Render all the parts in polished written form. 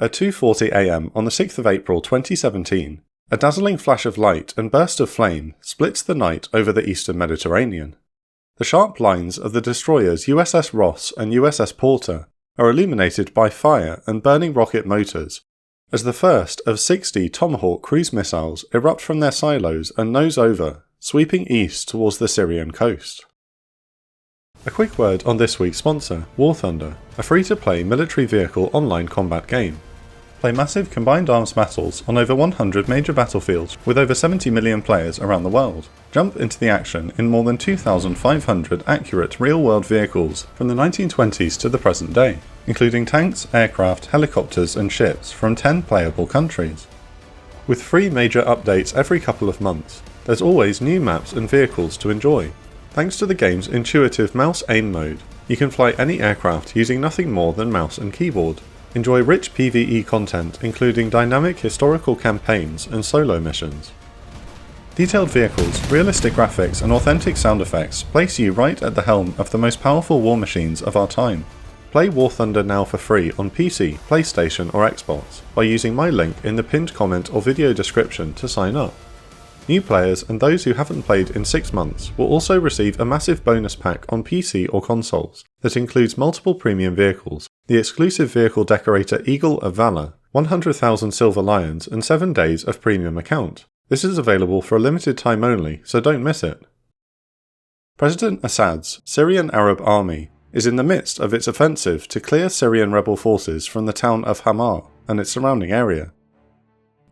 At 2:40 AM on the 6th of April 2017, a dazzling flash of light and burst of flame splits the night over the eastern Mediterranean. The sharp lines of the destroyers USS Ross and USS Porter are illuminated by fire and burning rocket motors, as the first of 60 Tomahawk cruise missiles erupt from their silos and nose over, sweeping east towards the Syrian coast. A quick word on this week's sponsor, War Thunder, a free-to-play military vehicle online combat game. Play massive combined arms battles on over 100 major battlefields with over 70 million players around the world. Jump into the action in more than 2,500 accurate real-world vehicles from the 1920s to the present day, including tanks, aircraft, helicopters and ships from 10 playable countries. With free major updates every couple of months, there's always new maps and vehicles to enjoy. Thanks to the game's intuitive mouse aim mode, you can fly any aircraft using nothing more than mouse and keyboard. Enjoy rich PvE content including dynamic historical campaigns and solo missions. Detailed vehicles, realistic graphics and authentic sound effects place you right at the helm of the most powerful war machines of our time. Play War Thunder now for free on PC, PlayStation or Xbox by using my link in the pinned comment or video description to sign up. New players and those who haven't played in 6 months will also receive a massive bonus pack on PC or consoles that includes multiple premium vehicles, the exclusive vehicle decorator Eagle of Valor, 100,000 Silver Lions and 7 days of premium account. This is available for a limited time only, so don't miss it. President Assad's Syrian Arab Army is in the midst of its offensive to clear Syrian rebel forces from the town of Hama and its surrounding area.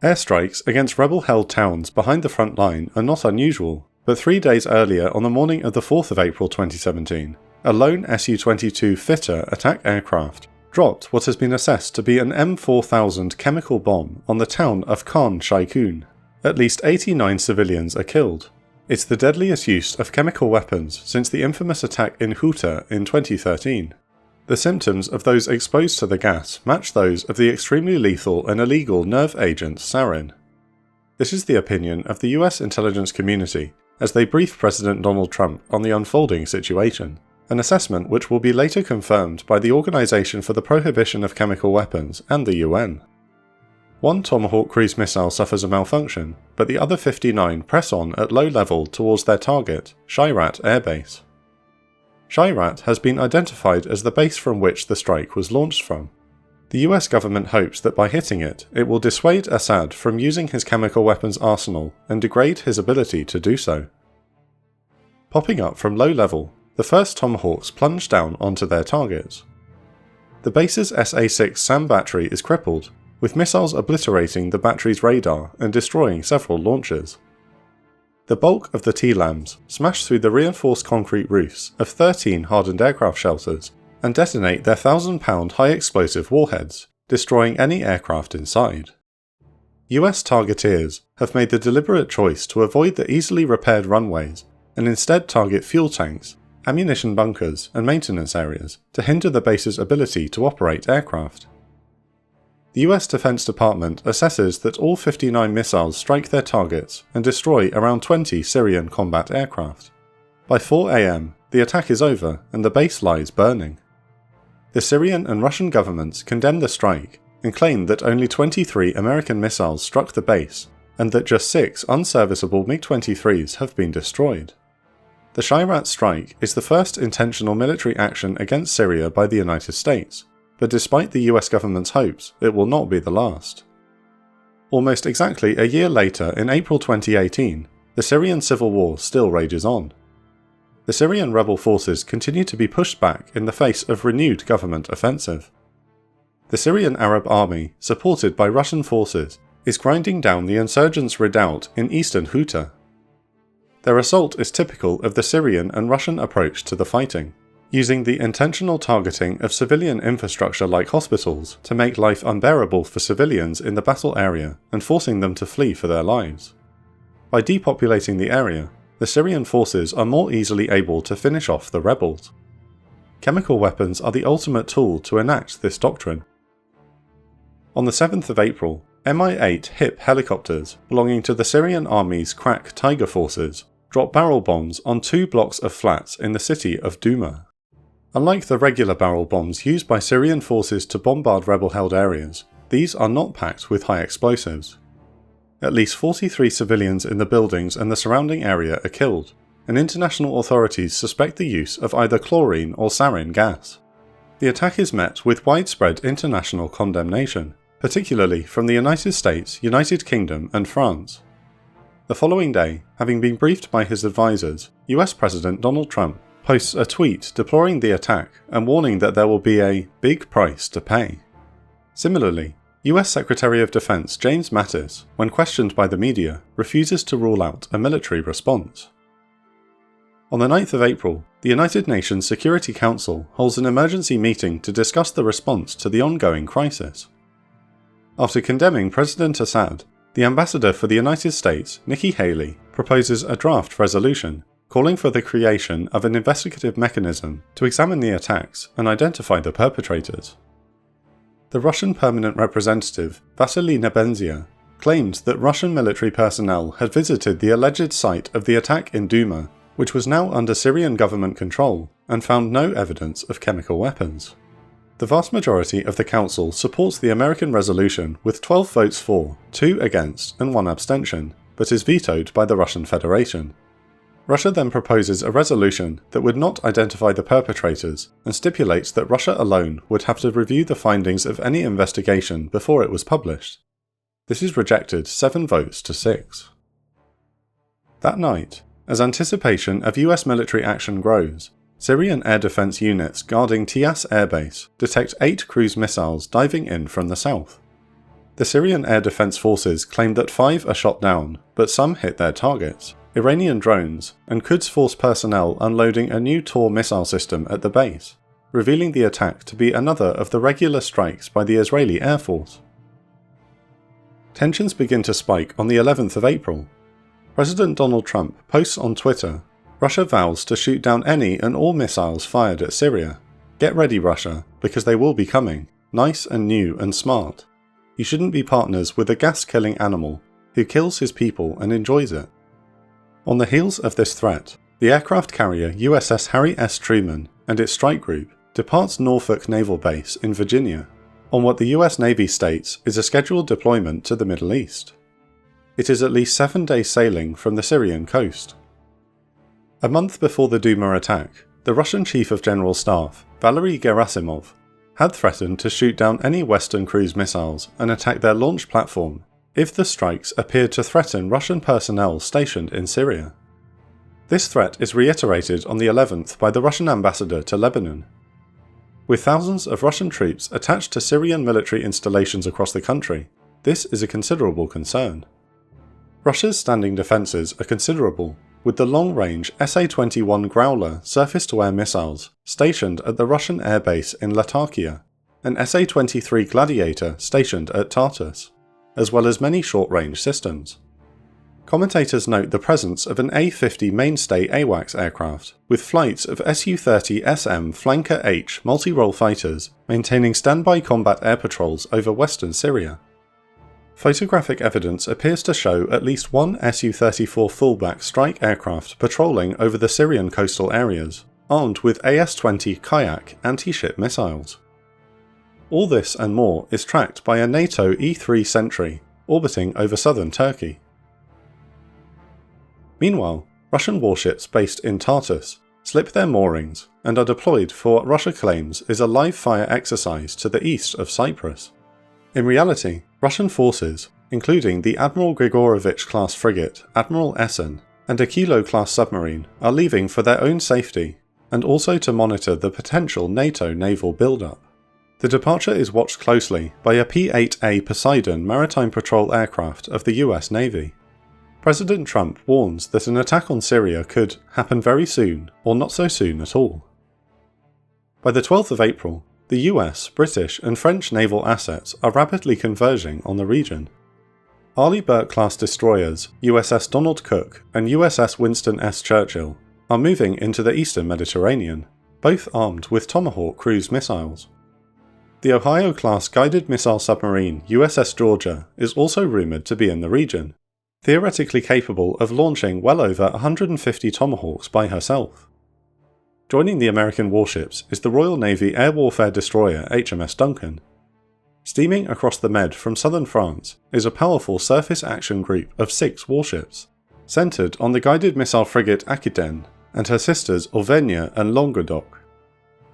Airstrikes against rebel-held towns behind the front line are not unusual, but 3 days earlier on the morning of the 4th of April 2017, a lone Su-22 fitter attack aircraft dropped what has been assessed to be an M4000 chemical bomb on the town of Khan Sheikhoun. At least 89 civilians are killed. It's the deadliest use of chemical weapons since the infamous attack in Ghouta in 2013. The symptoms of those exposed to the gas match those of the extremely lethal and illegal nerve agent sarin. This is the opinion of the US intelligence community as they brief President Donald Trump on the unfolding situation, an assessment which will be later confirmed by the Organization for the Prohibition of Chemical Weapons and the UN. One Tomahawk cruise missile suffers a malfunction, but the other 59 press on at low level towards their target, Shayrat Air Base. Shayrat has been identified as the base from which the strike was launched from. The US government hopes that by hitting it, it will dissuade Assad from using his chemical weapons arsenal and degrade his ability to do so. Popping up from low level, the first Tomahawks plunge down onto their targets. The base's SA-6 SAM battery is crippled, with missiles obliterating the battery's radar and destroying several launchers. The bulk of the T-LAMs smash through the reinforced concrete roofs of 13 hardened aircraft shelters and detonate their 1,000-pound high-explosive warheads, destroying any aircraft inside. US targeteers have made the deliberate choice to avoid the easily repaired runways and instead target fuel tanks, ammunition bunkers and maintenance areas to hinder the base's ability to operate aircraft. The US Defense Department assesses that all 59 missiles strike their targets and destroy around 20 Syrian combat aircraft. By 4 AM, the attack is over and the base lies burning. The Syrian and Russian governments condemn the strike and claim that only 23 American missiles struck the base and that just 6 unserviceable MiG-23s have been destroyed. The Shayrat strike is the first intentional military action against Syria by the United States, but despite the US government's hopes, it will not be the last. Almost exactly a year later, in April 2018, the Syrian civil war still rages on. The Syrian rebel forces continue to be pushed back in the face of renewed government offensive. The Syrian Arab Army, supported by Russian forces, is grinding down the insurgents' redoubt in eastern Ghouta. Their assault is typical of the Syrian and Russian approach to the fighting, using the intentional targeting of civilian infrastructure like hospitals to make life unbearable for civilians in the battle area and forcing them to flee for their lives. By depopulating the area, the Syrian forces are more easily able to finish off the rebels. Chemical weapons are the ultimate tool to enact this doctrine. On the 7th of April, Mi-8 HIP helicopters belonging to the Syrian Army's crack Tiger forces dropped barrel bombs on 2 blocks of flats in the city of Douma. Unlike the regular barrel bombs used by Syrian forces to bombard rebel-held areas, these are not packed with high explosives. At least 43 civilians in the buildings and the surrounding area are killed, and international authorities suspect the use of either chlorine or sarin gas. The attack is met with widespread international condemnation, particularly from the United States, United Kingdom and France. The following day, having been briefed by his advisors, US President Donald Trump posts a tweet deploring the attack and warning that there will be a big price to pay. Similarly, US Secretary of Defense James Mattis, when questioned by the media, refuses to rule out a military response. On the 9th of April, the United Nations Security Council holds an emergency meeting to discuss the response to the ongoing crisis. After condemning President Assad, the ambassador for the United States, Nikki Haley, proposes a draft resolution calling for the creation of an investigative mechanism to examine the attacks and identify the perpetrators. The Russian permanent representative, Vasily Nebenzia, claimed that Russian military personnel had visited the alleged site of the attack in Duma, which was now under Syrian government control, and found no evidence of chemical weapons. The vast majority of the Council supports the American resolution with 12 votes for, 2 against and 1 abstention, but is vetoed by the Russian Federation. Russia then proposes a resolution that would not identify the perpetrators and stipulates that Russia alone would have to review the findings of any investigation before it was published. This is rejected 7 votes to 6. That night, as anticipation of US military action grows, Syrian air defense units guarding Tias airbase detect 8 cruise missiles diving in from the south. The Syrian air defense forces claim that 5 are shot down, but some hit their targets, Iranian drones, and Quds Force personnel unloading a new Tor missile system at the base, revealing the attack to be another of the regular strikes by the Israeli Air Force. Tensions begin to spike on the 11th of April. President Donald Trump posts on Twitter, "Russia vows to shoot down any and all missiles fired at Syria. Get ready, Russia, because they will be coming, nice and new and smart. You shouldn't be partners with a gas-killing animal who kills his people and enjoys it." On the heels of this threat, the aircraft carrier USS Harry S. Truman and its strike group departs Norfolk Naval Base in Virginia, on what the US Navy states is a scheduled deployment to the Middle East. It is at least 7 days sailing from the Syrian coast. A month before the Duma attack, the Russian Chief of General Staff, Valery Gerasimov, had threatened to shoot down any Western cruise missiles and attack their launch platform if the strikes appeared to threaten Russian personnel stationed in Syria. This threat is reiterated on the 11th by the Russian ambassador to Lebanon. With thousands of Russian troops attached to Syrian military installations across the country, this is a considerable concern. Russia's standing defences are considerable, with the long-range SA-21 Growler surface-to-air missiles stationed at the Russian airbase in Latakia, and SA-23 Gladiator stationed at Tartus, as well as many short-range systems. Commentators note the presence of an A-50 mainstay AWACS aircraft, with flights of Su-30 SM Flanker H multi-role fighters maintaining standby combat air patrols over western Syria. Photographic evidence appears to show at least one Su-34 fullback strike aircraft patrolling over the Syrian coastal areas, armed with AS-20 Kayak anti-ship missiles. All this and more is tracked by a NATO E-3 Sentry orbiting over southern Turkey. Meanwhile, Russian warships based in Tartus slip their moorings and are deployed for what Russia claims is a live-fire exercise to the east of Cyprus. In reality, Russian forces, including the Admiral Grigorovich-class frigate Admiral Essen and a Kilo-class submarine, are leaving for their own safety and also to monitor the potential NATO naval build-up. The departure is watched closely by a P-8A Poseidon maritime patrol aircraft of the US Navy. President Trump warns that an attack on Syria could happen very soon or not so soon at all. By the 12th of April, the US, British and French naval assets are rapidly converging on the region. Arleigh Burke-class destroyers USS Donald Cook and USS Winston S. Churchill are moving into the eastern Mediterranean, both armed with Tomahawk cruise missiles. The Ohio-class guided missile submarine USS Georgia is also rumoured to be in the region, theoretically capable of launching well over 150 Tomahawks by herself. Joining the American warships is the Royal Navy air warfare destroyer HMS Duncan. Steaming across the Med from southern France is a powerful surface action group of 6 warships, centred on the guided missile frigate Aquitaine and her sisters Auvergne and Languedoc.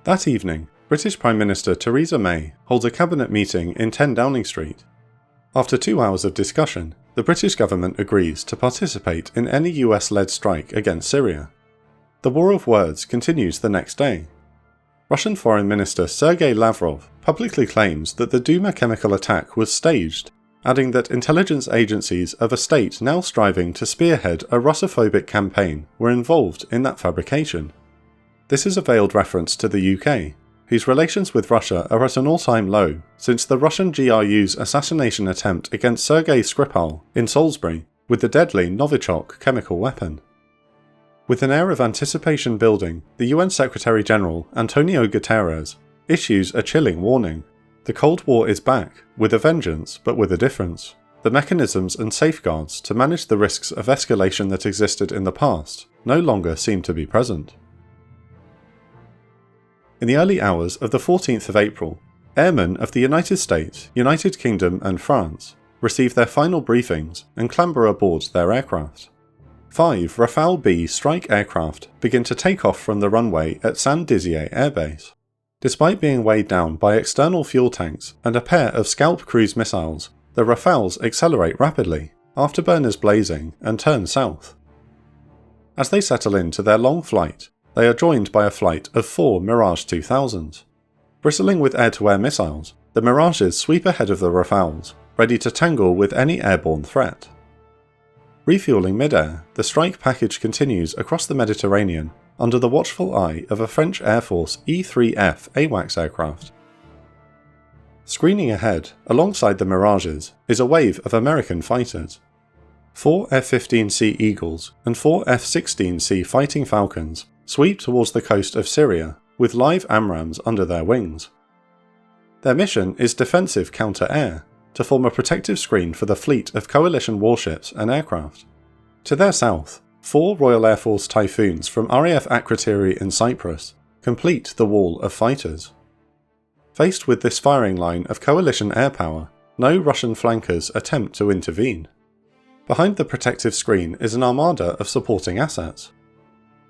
That evening, British Prime Minister Theresa May holds a cabinet meeting in 10 Downing Street. After 2 hours of discussion, the British government agrees to participate in any US-led strike against Syria. The war of words continues the next day. Russian Foreign Minister Sergei Lavrov publicly claims that the Duma chemical attack was staged, adding that intelligence agencies of a state now striving to spearhead a Russophobic campaign were involved in that fabrication. This is a veiled reference to the UK, whose relations with Russia are at an all-time low since the Russian GRU's assassination attempt against Sergei Skripal in Salisbury with the deadly Novichok chemical weapon. With an air of anticipation building, the UN Secretary-General Antonio Guterres issues a chilling warning. The Cold War is back, with a vengeance, but with a difference. The mechanisms and safeguards to manage the risks of escalation that existed in the past no longer seem to be present. In the early hours of the 14th of April, airmen of the United States, United Kingdom and France receive their final briefings and clamber aboard their aircraft. 5 Rafale B strike aircraft begin to take off from the runway at Saint-Dizier Air Base. Despite being weighed down by external fuel tanks and a pair of Scalp cruise missiles, the Rafales accelerate rapidly, afterburners blazing, and turn south. As they settle into their long flight, they are joined by a flight of 4 Mirage 2000s. Bristling with air-to-air missiles, the Mirages sweep ahead of the Rafales, ready to tangle with any airborne threat. Refuelling mid-air, the strike package continues across the Mediterranean under the watchful eye of a French Air Force E-3F AWACS aircraft. Screening ahead, alongside the Mirages, is a wave of American fighters. 4 F-15C Eagles and 4 F-16C Fighting Falcons sweep towards the coast of Syria, with live AMRAAMs under their wings. Their mission is defensive counter-air, to form a protective screen for the fleet of coalition warships and aircraft. To their south, 4 Royal Air Force Typhoons from RAF Akrotiri in Cyprus complete the wall of fighters. Faced with this firing line of coalition air power, no Russian flankers attempt to intervene. Behind the protective screen is an armada of supporting assets.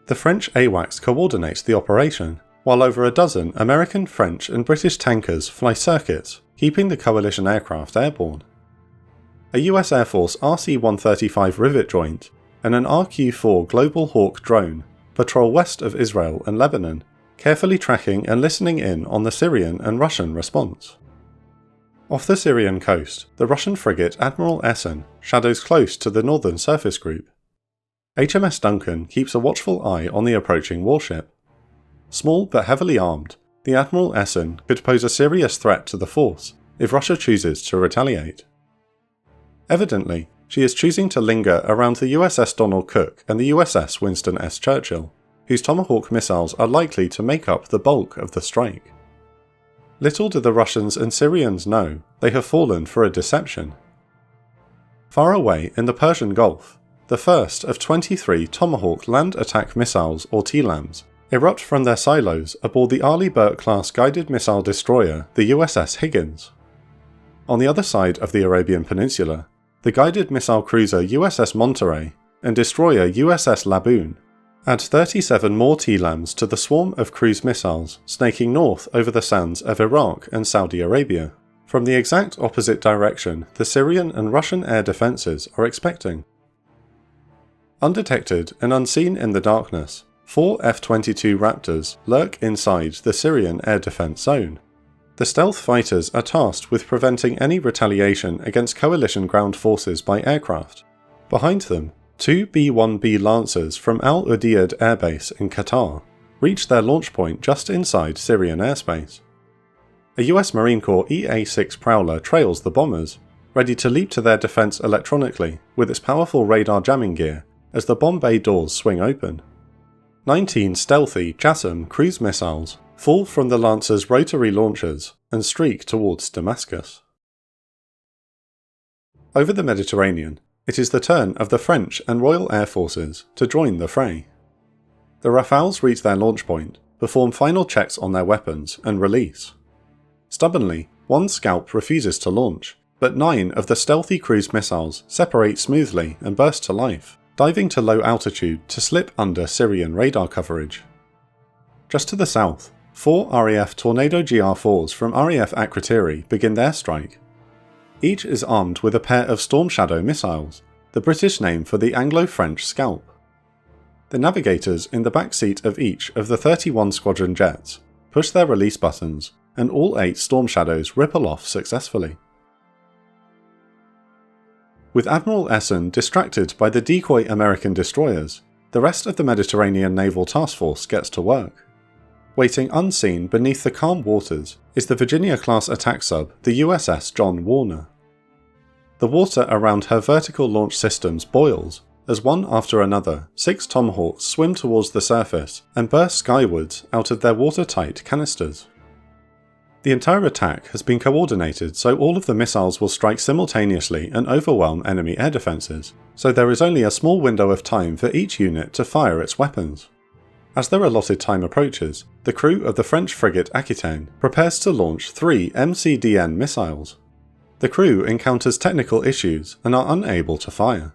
The French AWACS coordinates the operation, while over a dozen American, French and British tankers fly circuits, keeping the coalition aircraft airborne. A US Air Force RC-135 rivet joint and an RQ-4 Global Hawk drone patrol west of Israel and Lebanon, carefully tracking and listening in on the Syrian and Russian response. Off the Syrian coast, the Russian frigate Admiral Essen shadows close to the northern surface group. HMS Duncan keeps a watchful eye on the approaching warship. Small but heavily armed, the Admiral Essen could pose a serious threat to the force if Russia chooses to retaliate. Evidently, she is choosing to linger around the USS Donald Cook and the USS Winston S. Churchill, whose Tomahawk missiles are likely to make up the bulk of the strike. Little do the Russians and Syrians know they have fallen for a deception. Far away in the Persian Gulf, the first of 23 Tomahawk land attack missiles or TLAMs erupt from their silos aboard the Arleigh Burke-class guided missile destroyer, the USS Higgins. On the other side of the Arabian Peninsula, the guided missile cruiser USS Monterey and destroyer USS Laboon add 37 more TLAMs to the swarm of cruise missiles snaking north over the sands of Iraq and Saudi Arabia, from the exact opposite direction the Syrian and Russian air defences are expecting. Undetected and unseen in the darkness, 4 F-22 Raptors lurk inside the Syrian air defence zone. The stealth fighters are tasked with preventing any retaliation against coalition ground forces by aircraft. Behind them, 2 B-1B Lancers from Al Udeid Air Base in Qatar reach their launch point just inside Syrian airspace. A US Marine Corps EA-6 Prowler trails the bombers, ready to leap to their defence electronically with its powerful radar jamming gear as the bomb bay doors swing open. 19 stealthy JASSM cruise missiles fall from the Lancer's rotary launchers and streak towards Damascus. Over the Mediterranean, it is the turn of the French and Royal Air Forces to join the fray. The Rafales reach their launch point, perform final checks on their weapons, and release. Stubbornly, one Scalp refuses to launch, but 9 of the stealthy cruise missiles separate smoothly and burst to life, diving to low altitude to slip under Syrian radar coverage. Just to the south, 4 RAF Tornado GR4s from RAF Akrotiri begin their strike. Each is armed with a pair of Storm Shadow missiles, the British name for the Anglo-French Scalp. The navigators in the back seat of each of the 31 squadron jets push their release buttons, and all 8 Storm Shadows ripple off successfully. With Admiral Essen distracted by the decoy American destroyers, the rest of the Mediterranean Naval Task Force gets to work. Waiting unseen beneath the calm waters is the Virginia-class attack sub, the USS John Warner. The water around her vertical launch systems boils as one after another 6 Tomahawks swim towards the surface and burst skywards out of their watertight canisters. The entire attack has been coordinated so all of the missiles will strike simultaneously and overwhelm enemy air defences, so there is only a small window of time for each unit to fire its weapons. As their allotted time approaches, the crew of the French frigate Aquitaine prepares to launch 3 MCDN missiles. The crew encounters technical issues and are unable to fire.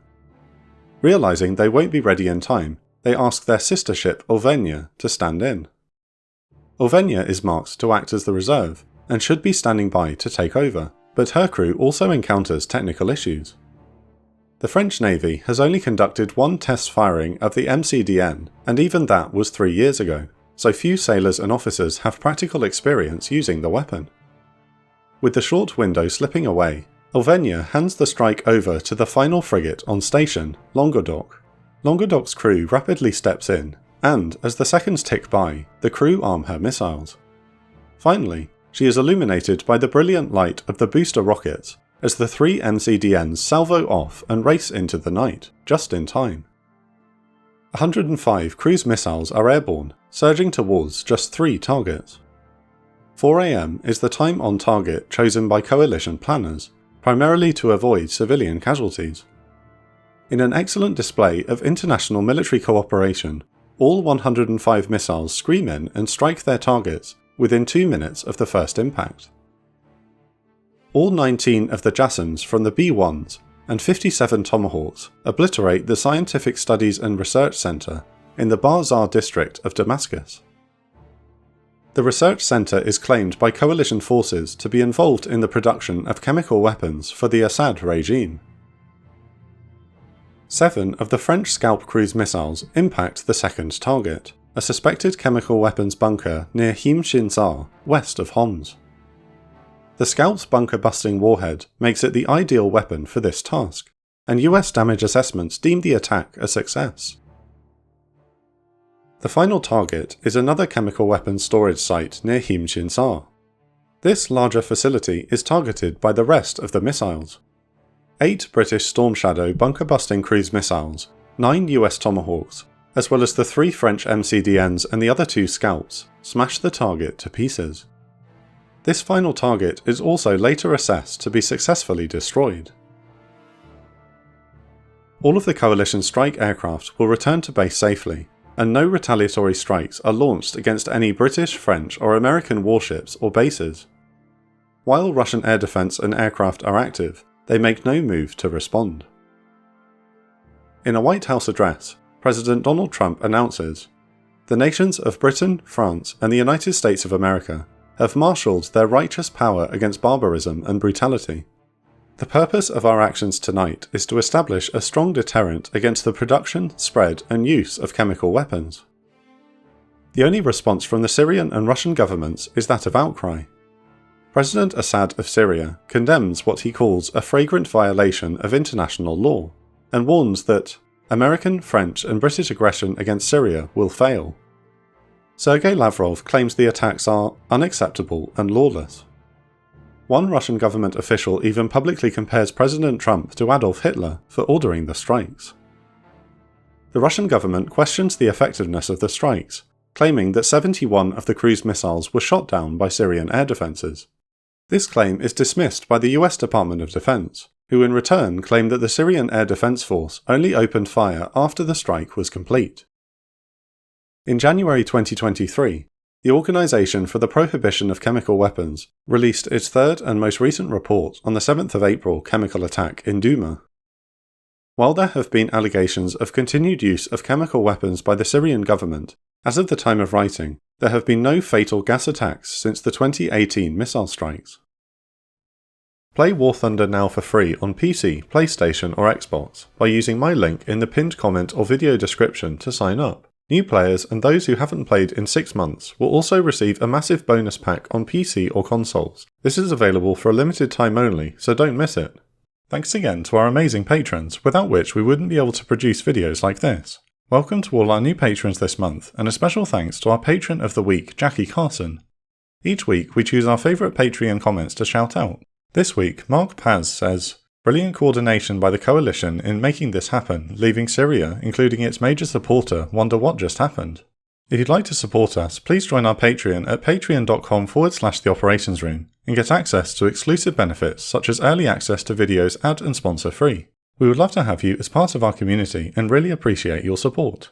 Realising they won't be ready in time, they ask their sister ship Olvenia to stand in. Olvenia is marked to act as the reserve, and should be standing by to take over, but her crew also encounters technical issues. The French Navy has only conducted 1 test firing of the MCDN, and even that was 3 years ago, so few sailors and officers have practical experience using the weapon. With the short window slipping away, Olvenia hands the strike over to the final frigate on station, Languedoc. Languedoc's crew rapidly steps in, and as the seconds tick by, the crew arm her missiles. Finally, she is illuminated by the brilliant light of the booster rockets as the 3 MCDNs salvo off and race into the night, just in time. 105 cruise missiles are airborne, surging towards just 3 targets. 4 AM is the time on target chosen by coalition planners, primarily to avoid civilian casualties. In an excellent display of international military cooperation, all 105 missiles scream in and strike their targets within 2 minutes of the first impact. All 19 of the JASSMs from the B-1s and 57 Tomahawks obliterate the Scientific Studies and Research Centre in the Bazaar district of Damascus. The research centre is claimed by coalition forces to be involved in the production of chemical weapons for the Assad regime. 7 of the French Scalp cruise missiles impact the second target, a suspected chemical weapons bunker near Him-Shinsar, west of Homs. The Scalp's bunker-busting warhead makes it the ideal weapon for this task, and US damage assessments deem the attack a success. The final target is another chemical weapons storage site near Him-Shinsar. This larger facility is targeted by the rest of the missiles. 8 British Storm Shadow bunker-busting cruise missiles, 9 US Tomahawks, as well as the 3 French MCDNs and the other 2 Scalps, smash the target to pieces. This final target is also later assessed to be successfully destroyed. All of the coalition strike aircraft will return to base safely, and no retaliatory strikes are launched against any British, French or American warships or bases. While Russian air defense and aircraft are active, they make no move to respond. In a White House address, President Donald Trump announces, "The nations of Britain, France and the United States of America have marshalled their righteous power against barbarism and brutality. The purpose of our actions tonight is to establish a strong deterrent against the production, spread and use of chemical weapons." The only response from the Syrian and Russian governments is that of outcry. President Assad of Syria condemns what he calls a flagrant violation of international law, and warns that American, French and British aggression against Syria will fail. Sergei Lavrov claims the attacks are unacceptable and lawless. One Russian government official even publicly compares President Trump to Adolf Hitler for ordering the strikes. The Russian government questions the effectiveness of the strikes, claiming that 71 of the cruise missiles were shot down by Syrian air defences. This claim is dismissed by the US Department of Defense, who in return claim that the Syrian Air Defense Force only opened fire after the strike was complete. In January 2023, The Organisation for the Prohibition of Chemical Weapons released its third and most recent report on the 7th of April chemical attack in Douma. While there have been allegations of continued use of chemical weapons by the Syrian government, as of the time of writing, there have been no fatal gas attacks since the 2018 missile strikes. Play War Thunder now for free on PC, PlayStation or Xbox by using my link in the pinned comment or video description to sign up. New players and those who haven't played in 6 months will also receive a massive bonus pack on PC or consoles. This is available for a limited time only, so don't miss it. Thanks again to our amazing patrons, without which we wouldn't be able to produce videos like this. Welcome to all our new patrons this month, and a special thanks to our patron of the week, Jackie Carson. Each week we choose our favourite Patreon comments to shout out. This week, Mark Paz says, "Brilliant coordination by the coalition in making this happen, leaving Syria, including its major supporter, wonder what just happened." If you'd like to support us, please join our Patreon at patreon.com/The Operations Room and get access to exclusive benefits such as early access to videos ad and sponsor free. We would love to have you as part of our community and really appreciate your support.